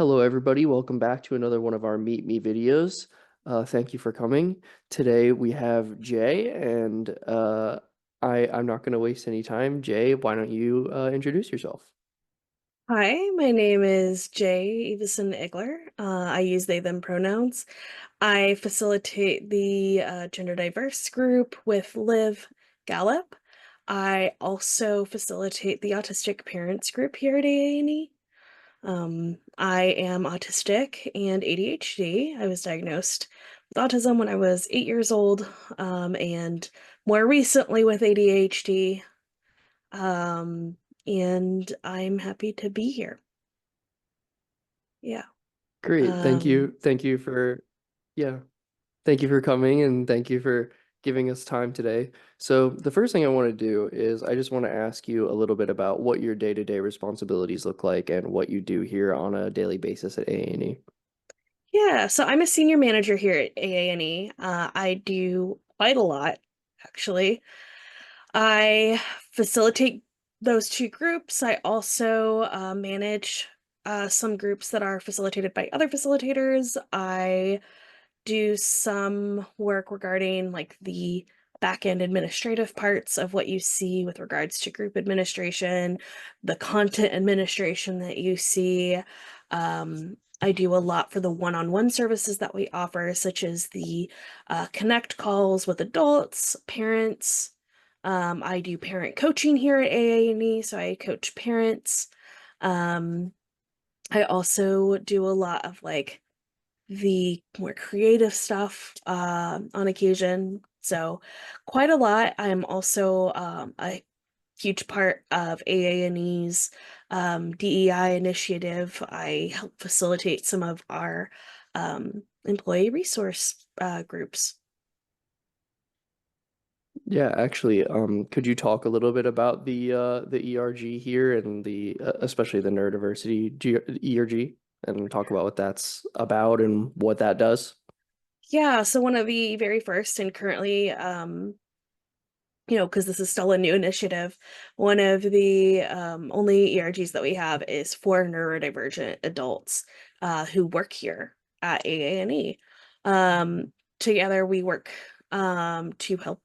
Hello, everybody. Welcome back to another one of our Meet Me videos. Thank you for coming. Today we have Jay, and I'm not going to waste any time. Jay, why don't you introduce yourself? Hi, my name is Jay Evison Igler. I use they, them pronouns. I facilitate the gender diverse group with Liv Gallup. I also facilitate the autistic parents group here at AANE. I am autistic and ADHD. I was diagnosed with autism when I was 8 years old, and more recently with ADHD. Um, and I'm happy to be here. Yeah. Great. Thank Um, you. Yeah. Thank you for coming and thank you for giving us time today. So the first thing I want to do is I just want to ask you a little bit about what your day-to-day responsibilities look like and what you do here on a daily basis at A&E. yeah, so I'm a senior manager here at AANE. I do quite a lot, actually. I facilitate those two groups. I also manage some groups that are facilitated by other facilitators. I do some work regarding like the back end administrative parts of what you see with regards to group administration, the content administration that you see. I do a lot for the one-on-one services that we offer, such as the connect calls with adults, parents. I do parent coaching here at AANE, so I coach parents. Um, I also do a lot of like the more creative stuff on occasion. So quite a lot. I'm also a huge part of AANE's DEI initiative. I help facilitate some of our employee resource groups. Yeah, actually, could you talk a little bit about the ERG here and the especially the neurodiversity ERG and talk about what that's about and what that does? Yeah, so one of the very first and currently because this is still a new initiative, one of the only ERGs that we have is for neurodivergent adults who work here at AANE. Together, we work to help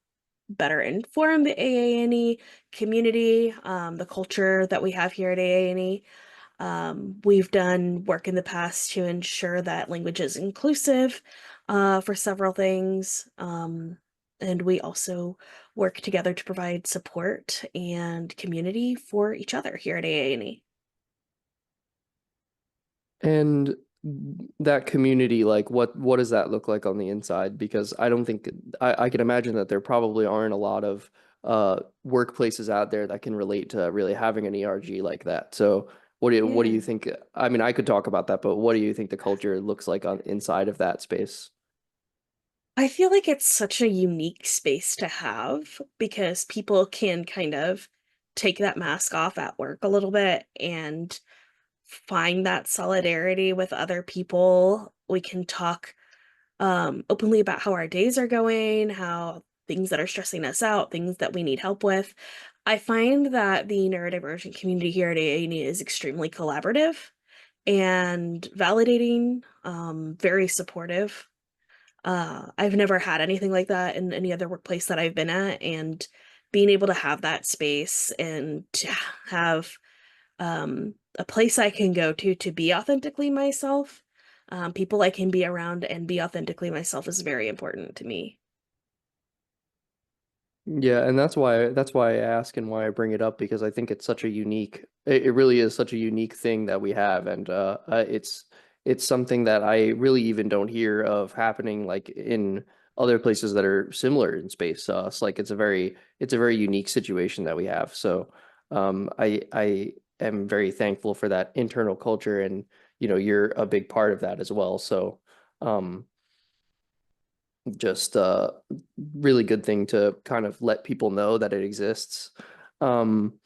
better inform the AANE community, the culture that we have here at AANE. We've done work in the past to ensure that language is inclusive for several things. And we also work together to provide support and community for each other here at AANE. And that community, like what does that look like on the inside? Because I don't think I can imagine that there probably aren't a lot of workplaces out there that can relate to really having an ERG like that. So what do you Yeah. think? I mean, I could talk about that, but what do you think the culture looks like on inside of that space? I feel like it's such a unique space to have because people can kind of take that mask off at work a little bit and find that solidarity with other people. We can talk openly about how our days are going, how things that are stressing us out, things that we need help with. I find that the neurodivergent community here at AANE is extremely collaborative and validating, very supportive. I've never had anything like that in any other workplace that I've been at, and being able to have that space and to have a place I can go to be authentically myself, people I can be around and be authentically myself is very important to me. Yeah, and that's why I ask and why I bring it up because I think it's such a unique it really is such a unique thing that we have and it's something that I really even don't hear of happening like in other places that are similar in space to us. Like it's a very unique situation that we have. So I am very thankful for that internal culture and you're a big part of that as well. So um just really good thing to kind of let people know that it exists. Um,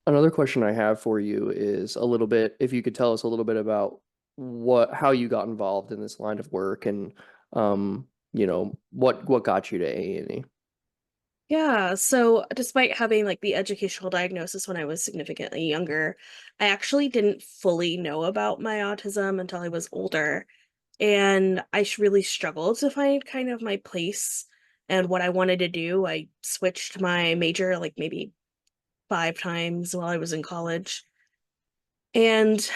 Another question I have for you is a little bit, if you could tell us a little bit about how you got involved in this line of work and what got you to A&E. Yeah, so despite having like the educational diagnosis when I was significantly younger, I actually didn't fully know about my autism until I was older. And really struggled to find kind of my place and what I wanted to do. I switched my major like maybe 5 times while I was in college. And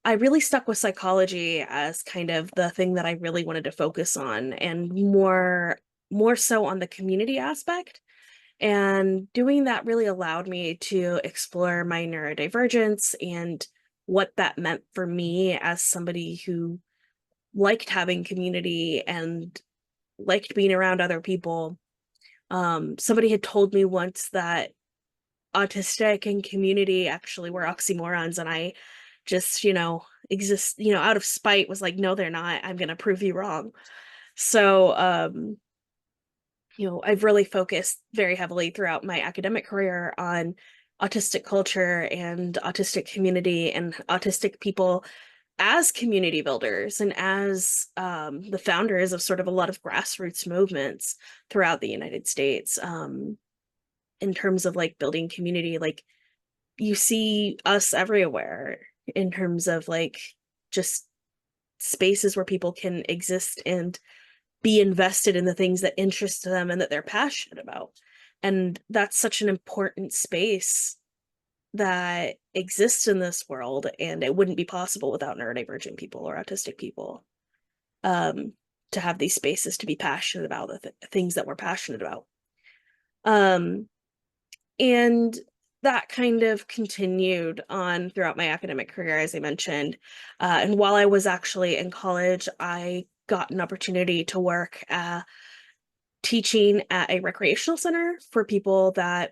I really stuck with psychology as kind of the thing that I really wanted to focus on, and more so on the community aspect. And doing that really allowed me to explore my neurodivergence and what that meant for me as somebody who liked having community and liked being around other people. Somebody had told me once that autistic and community actually were oxymorons, and I just, out of spite was like, no, they're not. I'm gonna prove you wrong. So, I've really focused very heavily throughout my academic career on autistic culture and autistic community and autistic people as community builders and as the founders of sort of a lot of grassroots movements throughout the United States, in terms of like building community. Like you see us everywhere in terms of like just spaces where people can exist and be invested in the things that interest them and that they're passionate about. And that's such an important space that exists in this world, and it wouldn't be possible without neurodivergent people or autistic people, um, to have these spaces to be passionate about the things that we're passionate about. Um, and that kind of continued on throughout my academic career, as I mentioned. And while I was actually in college, I got an opportunity to work teaching at a recreational center for people that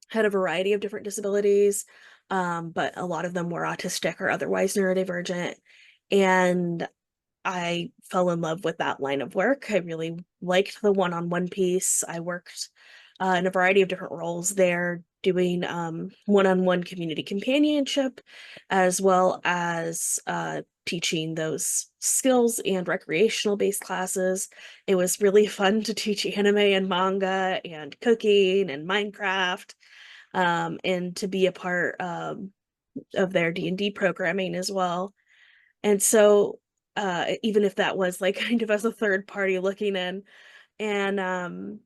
had a variety of different disabilities, but a lot of them were autistic or otherwise neurodivergent. And I fell in love with that line of work. I really liked the one-on-one piece. I worked in a variety of different roles there, doing one-on-one community companionship, as well as teaching those skills and recreational-based classes. It was really fun to teach anime and manga and cooking and Minecraft, and to be a part of their D&D programming as well. And so, even if that was like kind of as a third party looking in, and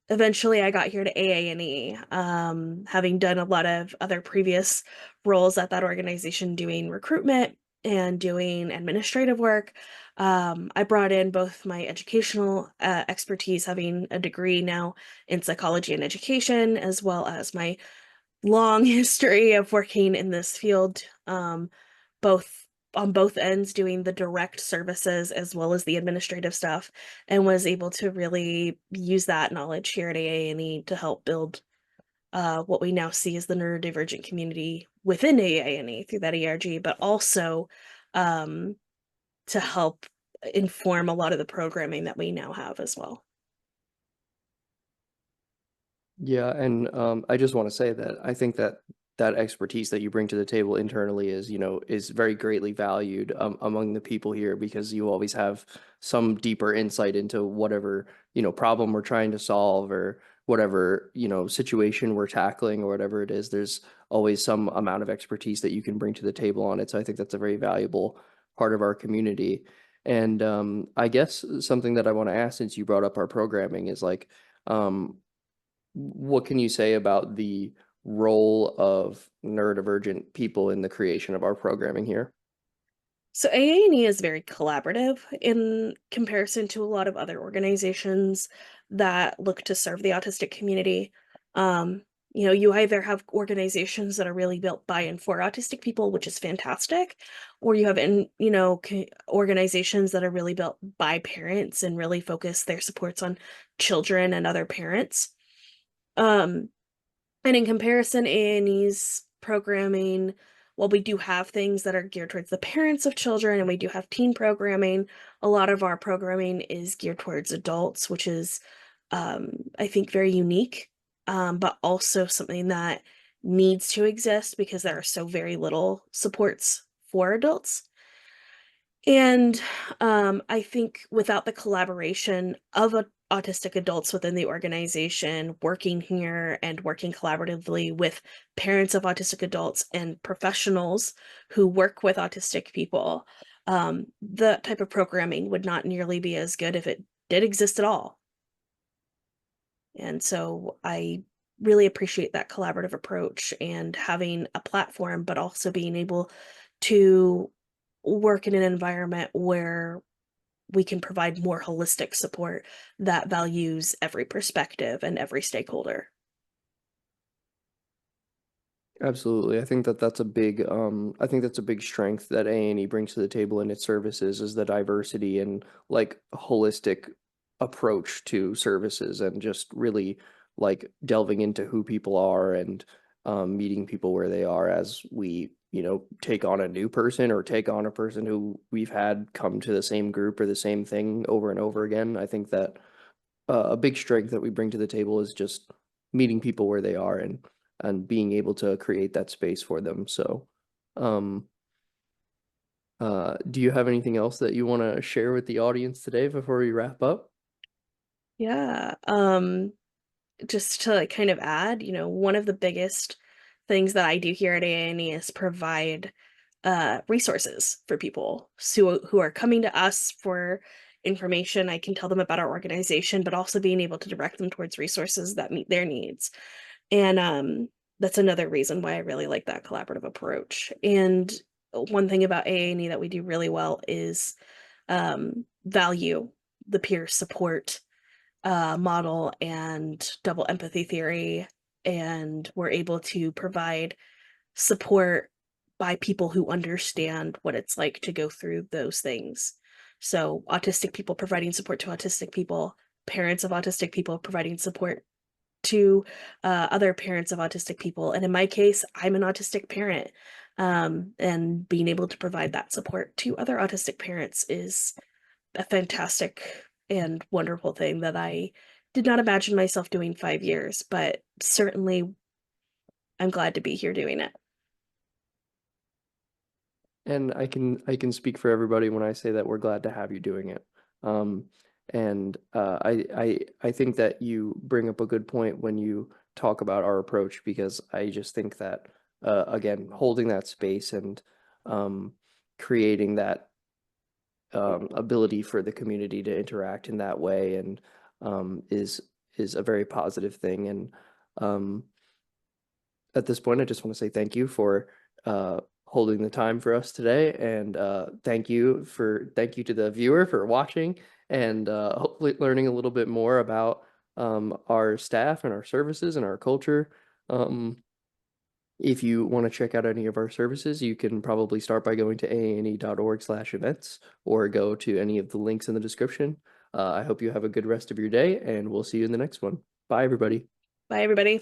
eventually I got here to AANE, having done a lot of other previous roles at that organization doing recruitment and doing administrative work. I brought in both my educational expertise, having a degree now in psychology and education, as well as my long history of working in this field, both on both ends, doing the direct services as well as the administrative stuff, and was able to really use that knowledge here at AANE to help build what we now see as the neurodivergent community within AANE through that ERG, but also um, to help inform a lot of the programming that we now have as well. Yeah, and I just want to say that I think that that expertise that you bring to the table internally is, is very greatly valued among the people here because you always have some deeper insight into whatever, problem we're trying to solve or whatever, situation we're tackling or whatever it is. There's always some amount of expertise that you can bring to the table on it. So I think that's a very valuable part of our community. And I guess something that I want to ask since you brought up our programming is like, um, what can you say about the role of neurodivergent people in the creation of our programming here? So AANE is very collaborative in comparison to a lot of other organizations that look to serve the autistic community. Um, you either have organizations that are really built by and for autistic people, which is fantastic, or you have organizations that are really built by parents and really focus their supports on children and other parents. Um, and in comparison, A&E's programming, while we do have things that are geared towards the parents of children and we do have teen programming, a lot of our programming is geared towards adults, which is, I think, very unique, but also something that needs to exist because there are so very little supports for adults. And I think without the collaboration of autistic adults within the organization working here and working collaboratively with parents of autistic adults and professionals who work with autistic people, the type of programming would not nearly be as good if it did exist at all. And so I really appreciate that collaborative approach and having a platform, but also being able to work in an environment where we can provide more holistic support that values every perspective and every stakeholder. Absolutely. I think that's a big strength that A&E brings to the table in its services is the diversity and like holistic approach to services and just really like delving into who people are and meeting people where they are as we, take on a new person or take on a person who we've had come to the same group or the same thing over and over again. I think that a big strength that we bring to the table is just meeting people where they are and being able to create that space for them. So, um, do you have anything else that you want to share with the audience today before we wrap up? Yeah. Just to like kind of add, one of the biggest things that I do here at ANE is provide resources for people who are coming to us for information. I can tell them about our organization, but also being able to direct them towards resources that meet their needs. And that's another reason why I really like that collaborative approach. And one thing about AANE that we do really well is value the peer support model and double empathy theory. And we're able to provide support by people who understand what it's like to go through those things. So, autistic people providing support to autistic people, parents of autistic people providing support to other parents of autistic people. And in my case, I'm an autistic parent. And being able to provide that support to other autistic parents is a fantastic and wonderful thing that I did not imagine myself doing 5 years, but certainly I'm glad to be here doing it. And I can speak for everybody when I say that we're glad to have you doing it. Um, and I think that you bring up a good point when you talk about our approach because I just think that again, holding that space and um, creating that ability for the community to interact in that way and is a very positive thing. And um, at this point, I just want to say thank you for holding the time for us today, and thank you to the viewer for watching and hopefully learning a little bit more about our staff and our services and our culture. Um, if you want to check out any of our services, you can probably start by going to aane.org/events or go to any of the links in the description. I hope you have a good rest of your day, and we'll see you in the next one. Bye, everybody. Bye, everybody.